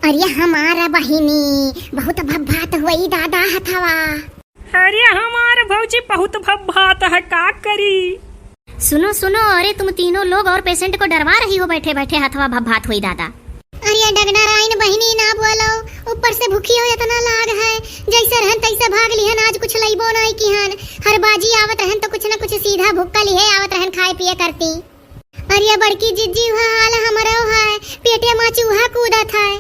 अरे हमारा बहिनी बहुत भब्भात हुई दादा हथवा। अरे हमारे भौजी बहुत भब्भात है, का करी। सुनो सुनो, अरे तुम तीनों लोग और पेशेंट को डरवा रही हो बैठे बैठे, हथवा भब्भात हुई दादा। अरे डगना राइन बहिनी ना बोलो, ऊपर से भूखी हो इतना लाग है, जैसे रहन तैसे भाग लिहन, आज कुछ लईबो नहीं किहन। हर बाजी आवत रहन तो कुछ न कुछ सीधा भुक्का लिहे आवत रहन खाए पिए करती। अरे बड़की जिज्जी हुआ हाल हमरो है, पेटे में चूहा कूदत है।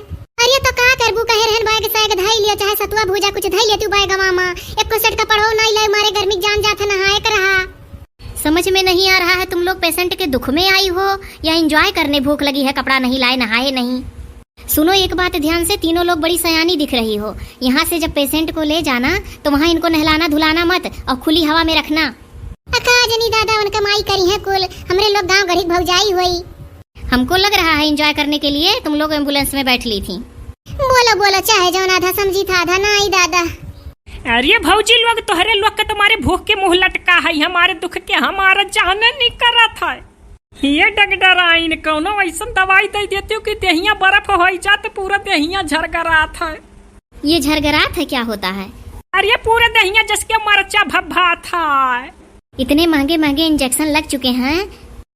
अरे तो का करबू, कहे रहन बैग सैग धाई लियो, चाहे सतुआ भूजा कुछ धाई लियो तू बैग मामा। एको सेट का पढ़ो नहीं ले, मारे गर्मी जान जात नहाए कर रहा। समझ में नहीं आ रहा है तुम लोग पेशेंट के दुख में आई हो या एंजॉय करने भूख लगी है, कपड़ा नहीं लाए नहाए नहीं। सुनो एक बात ध्यान से, तीनों लोग बड़ी सयानी दिख रही हो। यहाँ से जब पेशेंट को ले जाना तो वहाँ इनको नहलाना धुलाना मत और खुली हवा में रखना। जनी दादा उनका माई करी है कुल, हमरे लोग गांव घड़ी भौजाई हुई। हमको लग रहा है एंजॉय करने के लिए तुम लोग एम्बुलेंस में बैठ ली थी। बोलो बोलो, चाहे जो आधा समझी था आधा नहीं दादा। अरे भौजी लोग तोहरे लोग के तुम्हारे भूख के मुंह लटका है, हमारे दुख के हमारा जाने नहीं करा था। ये डगडराइन कौनो ऐसा दवाई दे देती हूँ कि देहिया बर्फ हो जाते, पूरा देहिया झरगरात है। ये झरगरात है क्या होता है? अरे पूरा देहिया जिसके मरचा भब्भा था। इतने महंगे महंगे इंजेक्शन लग चुके हैं।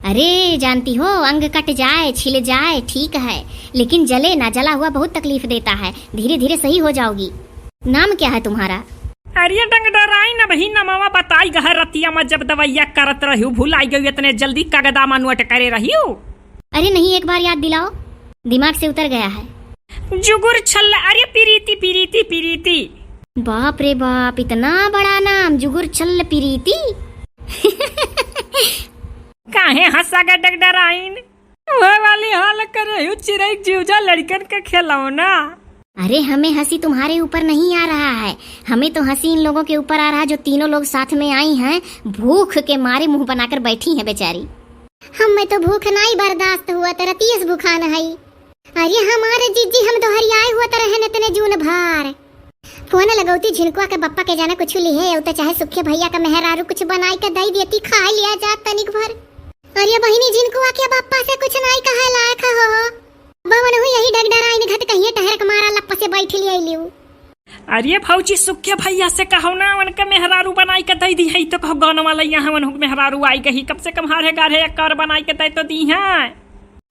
अरे जानती हो, अंग कट जाए छिल जाए ठीक है, लेकिन जले ना, जला हुआ बहुत तकलीफ देता है। धीरे धीरे सही हो जाओगी। नाम क्या है तुम्हारा? अरे डगडराइन अभी नमावा बताई गह रतिया में जब दवाइया करत रही भूलाई गई, इतने जल्दी कागदा मानुअट करे रही। अरे नहीं, एक बार याद दिलाओ, दिमाग से उतर गया है। जुगुर छल्ला, अरे पीरीती पीरीती पीरीती। बाप रे बाप, इतना बड़ा नाम, जुगुर छल्ल पीरीती। काहे हंसा गा डगडराइन, वह वाली हाल करे चिरई जीवजा लड़कन के खिलौना। अरे हमें हंसी तुम्हारे ऊपर नहीं आ रहा है, हमें तो हंसी इन लोगों के ऊपर आ रहा है जो तीनों लोग साथ में आई हैं, भूख के मारे मुंह बनाकर बैठी हैं बेचारी। हमें तो भूख नहीं बर्दाश्त हुआ, तेरा 30 भूखान है। अरे हमारे जीजी हम दोहरी आए हुआ तरह है इतने जून भार। फोन लगौती झिनकुआ के बप्पा के जाना कुछ लिहे, तो चाहे सुखे भैया का मेहरारू कुछ बनाई के दई देती, खा लिया जा तनिक भर। अरे बहिनी झिनकुआ के बप्पा से कुछ नहीं कहे लायक हो, बवन हुई यही डगडराइन घट कहिए टहरक मारा लप्पा से बैठ लियो। अरे भौजी सुखे भैया से कहो ना, उनके मेहरारू बनाई के दई दी है, तो कहो गाना वाला यहाँ वन मेहरारू आई गई, कम से कम हारे गाढ़े एक कार बनाई के दई तो दी है।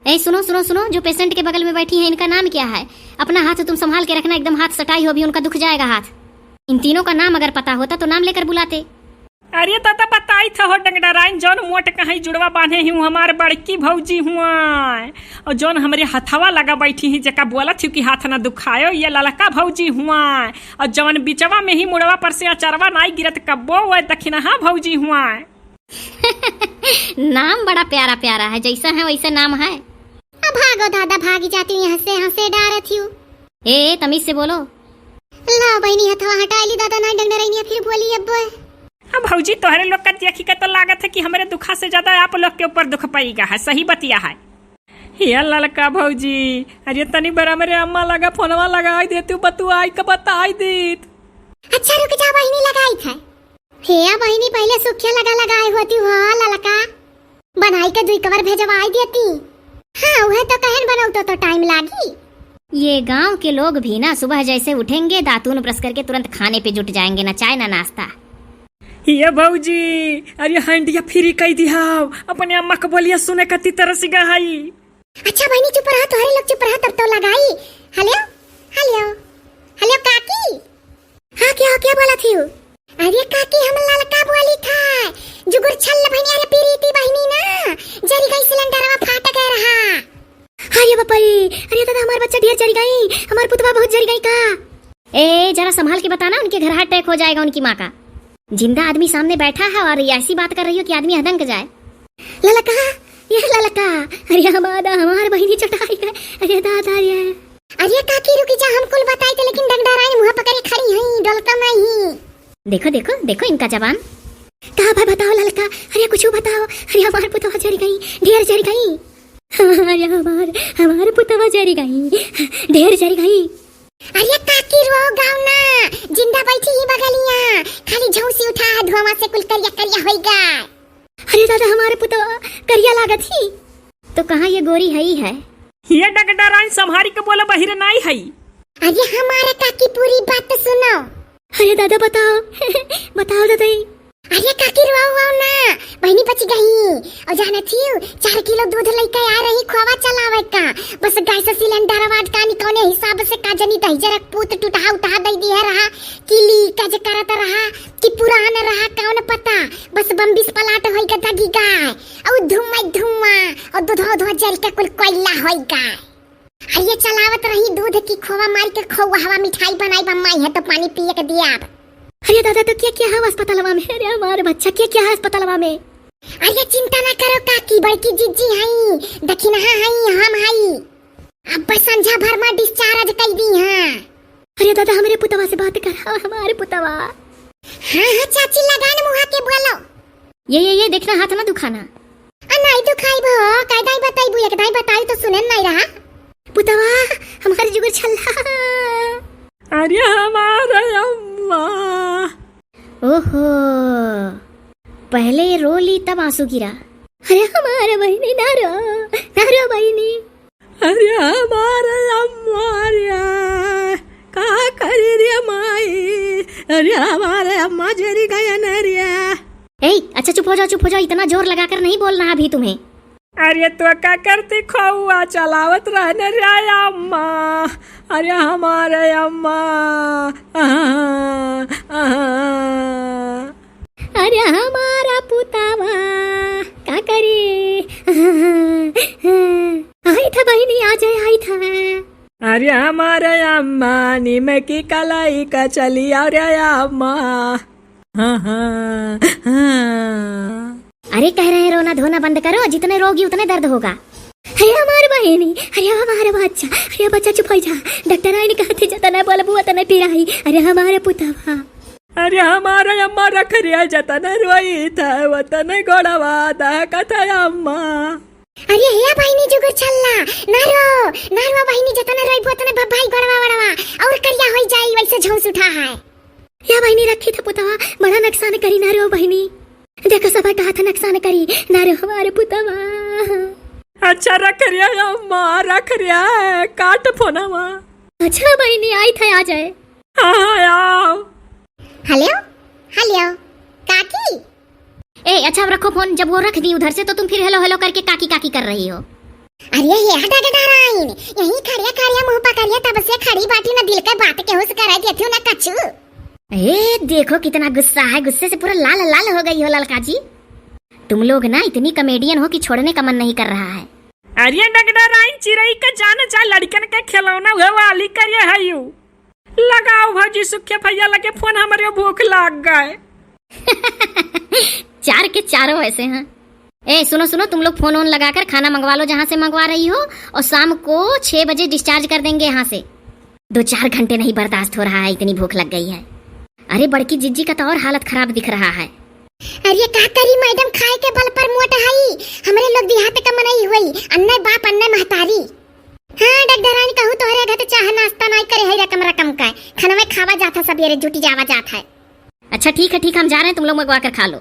ए सुनो सुनो सुनो, जो पेशेंट के बगल में बैठी है इनका नाम क्या है? अपना हाथ तुम संभाल के रखना, एकदम हाथ सटाई हो भी उनका दुख जाएगा हाथ। इन तीनों का नाम अगर पता होता तो नाम लेकर बुलाते। अरे दादा बताई था हो डगडराइन, जौन मोट कहीं जुड़वा बांधे हूँ हमारे बड़की भौजी हुआ, और जौन हमारे हथवा लगा बैठी ही जका बोला थी कि हाथ न दुखायो, ये ललका भौजी हुआ, और जौन बिचवा में ही मुड़वा पर से अचरवा नहीं गिरत कब्बो वो दक्षिणहा भौजी हुआ। नाम बड़ा प्यारा प्यारा है, जैसा है वैसा नाम है। अब भागो दादा, भागी जाती हूँ यहाँ से, हंसे डारत हूँ। ए तमीज से बोलो। लाओ बहनी हथवा हटा ली दादा, ना डगडराइन फिर बोली। अब भौजी तोहरे लोग का देखी का तो लागत है कि हमारे दुखा से ज्यादा आप लोग के ऊपर दुख पड़ेगा है, सही बतिया है। ये ललका भौजी, अरे तनी बरा मेरे अम्मा लगा फोनवा लगाई देती हूँ, बतू आई का बताई देत। अच्छा रुक जा बहनी, लगाई था हे बहनी, पहले सुखिया लगाई होती हो ललका, बनाई के दुई कवर भेजवाई देती। हाँ वह तो कहन बनाऊ तो टाइम लागी। ये गांव के लोग भी ना सुबह जैसे उठेंगे दातून ब्रश करके तुरंत खाने पे जुट जाएंगे, ना चाय ना नाश्ता। ये भौजी, अरे हंडिया फ्री कह दिया, अपने अम्मा को बोलिए सुने कती तरह से गहाई। अच्छा बहनी चुप रहा, तुम्हारे लोग चुप रहा, तब तो लगाई। हेलो हेलो हेलो काकी। हाँ क्या बोला थी? अरे काकी हम ललका बोली था, जुगुर छल्ल बहनी, अरे पीरीती बहनी ना, जरी गई सिलेंडरवा फाट गया रहा। अरे बापाई, अरे दादा हमारे बच्चा ढेर जरी गई, हमारे पुतवा बहुत जरी गई का। ए जरा संभाल के बताना, उनके घर हार्ट अटैक हो जाएगा उनकी माँ का। जिंदा आदमी सामने बैठा है और ऐसी बात कर रही हो कि आदमी हदंग जाए। ललका, ये ललका, अरे हमारे बहनी चटाई है, अरे दादा ये। अरे काकी रुकी जा, हम कुल बताई थे, लेकिन डगडराइन मुँह पकड़े खड़ी हैं, डोलता नहीं। देखो देखो देखो इनका जवान। कहाँ भाई बताओ ललका, अरे कुछ बताओ। अरे हमारे पुतवा जरी गई, ढेर जरी गई। अरे हमारे पुतवा जरी गई, ढेर जरी गई। अरे काकी रो गाँव ना, जिंदा बैठी ही बगलिया, खाली झौसी उठा है, धुआं से कुल करिया करिया होइगा। अरे दादा हमारे पुतवा करिया लागत ही। तो कहाँ ये गोरी है ही है? ये डगडराइन संभारी के बोला बहिर नहीं है। अरे हमारा काकी पूरी बात तो सुनो। अरे दादा बताओ बताओ दादा। अरे काकी रुआओ ना, बहनी बच गई। और जाने थी 4 किलो दूध लेके आ रही खोवा चलावे का। बस गैस सिलेंडर आवाज का निकोने हिसाब से का जनी दही जरा पूत टूटा उठा दे दी है रहा कि लीक जे करत रहा कि पुरान रहा कौन पता। बस बम्बिस पलाट होई का दगी गाय और धुआं और दूध जल के कुल कोयला होई गाय। अरे चलावत रही दूध की खोवा मार के खोवा हवा मिठाई बनाई बम्माई है तो पानी पिए के दिया। अरे दादा तो क्या क्या है अस्पतालवा में? अरे हमारे बच्चा क्या क्या है अस्पतालवा में? अरे चिंता ना करो काकी, बड़की जीजी हई दखिनहा हई हम हई। अब बस संझा भर में डिस्चार्ज कर दी हां। अरे दादा हमारे पुतवा से बात कर, हमारे पुतवा। हां चाची लगान मुहा के बोलो। ये देखना हाथ ना दुखाना। नहीं दुखाई भो, कायदाई बताई बुया के बताई तो सुनन नहीं रहा। पुतवा हमारे जुगर छल्ला। अरे हमारा अम्मा। ओहो पहले रो ली तब आंसू गिरा। अरे हमारे बहनी ना रो बहनी। अरे हमारा अम्मा का करी रे माई। अरे हमारे अम्मा जरी गया नरिया। अच्छा चुप हो जाओ, इतना जोर लगाकर नहीं बोलना अभी तुम्हें। अरे तो क्या करती खौआ चलावत रहने रे अम्मा। अरे हमारे अम्मा। अरे हमारा पुतावा का करे। आई था बहनी आ जाए आई था। अरे हमारे अम्मा नीम की कलाई का चली। अरे अम्मा। अरे कह रहे हैं रोना धोना बंद करो, जितने रोगी उतने दर्द होगा। अरे हमारे बहनी, अरे हमारे बच्चा, अरे बच्चा चुप हो जा। डॉक्टर आई ने कहा थे जतना बोल बुआ तना पिराई। अरे हमारे पुतवा। अरे हमारा अम्मा रख रिया जतन रोई था वतन गोड़वा दा कथा अम्मा। अरे हे बहनी जुगर छल्ला नारो बहनी जतना रोई बोतने भाई गोड़वा वड़वा और करिया होई जाई वैसे झोंस उठा है। या बहनी रखी था पुतवा, बड़ा नुकसान करी नारो बहनी। देखो सब कहा था नुकसान करी नारो हमारे पुतवा। अच्छा रख रिया अम्मा रख रिया काट फोनवा। अच्छा बहनी आई था आ जाए। हाँ आओ। हेलो काकी। अच्छा अब रखो फोन। जब वो रख दी उधर से तो तुम फिर हेलो हेलो करके काकी काकी कर रही हो। अरे ये हटा के डराइन यही खड़िया मुंह पकड़िया तब से खड़ी बाटी ना दिल के बात के होश करा देती हूं ना कछु। देखो कितना गुस्सा है, गुस्से से पूरा लाल लाल हो गई हो ललका जी। तुम लोग ना इतनी कॉमेडियन हो कि छोड़ने का मन नहीं कर रहा है। अरे डगडराइन चिरई का जान जा लड़कन के खिलौना हुए वाली करिए है यू। लगाओ भाजी सुखे भैया लगे फोन, हमारे भूख लग गए। 4 के चारों ऐसे हैं। सुनो तुम लोग फोन लगाकर खाना मंगवा लो जहाँ से मंगवा रही हो, और शाम को 6 बजे डिस्चार्ज कर देंगे यहाँ से। 2-4 घंटे नहीं बर्दाश्त हो रहा है, इतनी भूख लग गई है। अरे बड़की जिज्जी का तो और हालत खराब दिख रहा है। अरे का करी मैडम, खाए के बल पर मोट हई। हमरे लोग देहात का मनई हुई, अन्ना बाप अन्ना महतारी। हाँ डगडरानी कहूँ तोहरे घर चाह नाश्ता नहीं करे है रकम का खाना में खावा जाता सवेरे जुटी जावा जाता है। अच्छा ठीक है हम जा रहे हैं, तुम लोग मंगवा कर खा लो।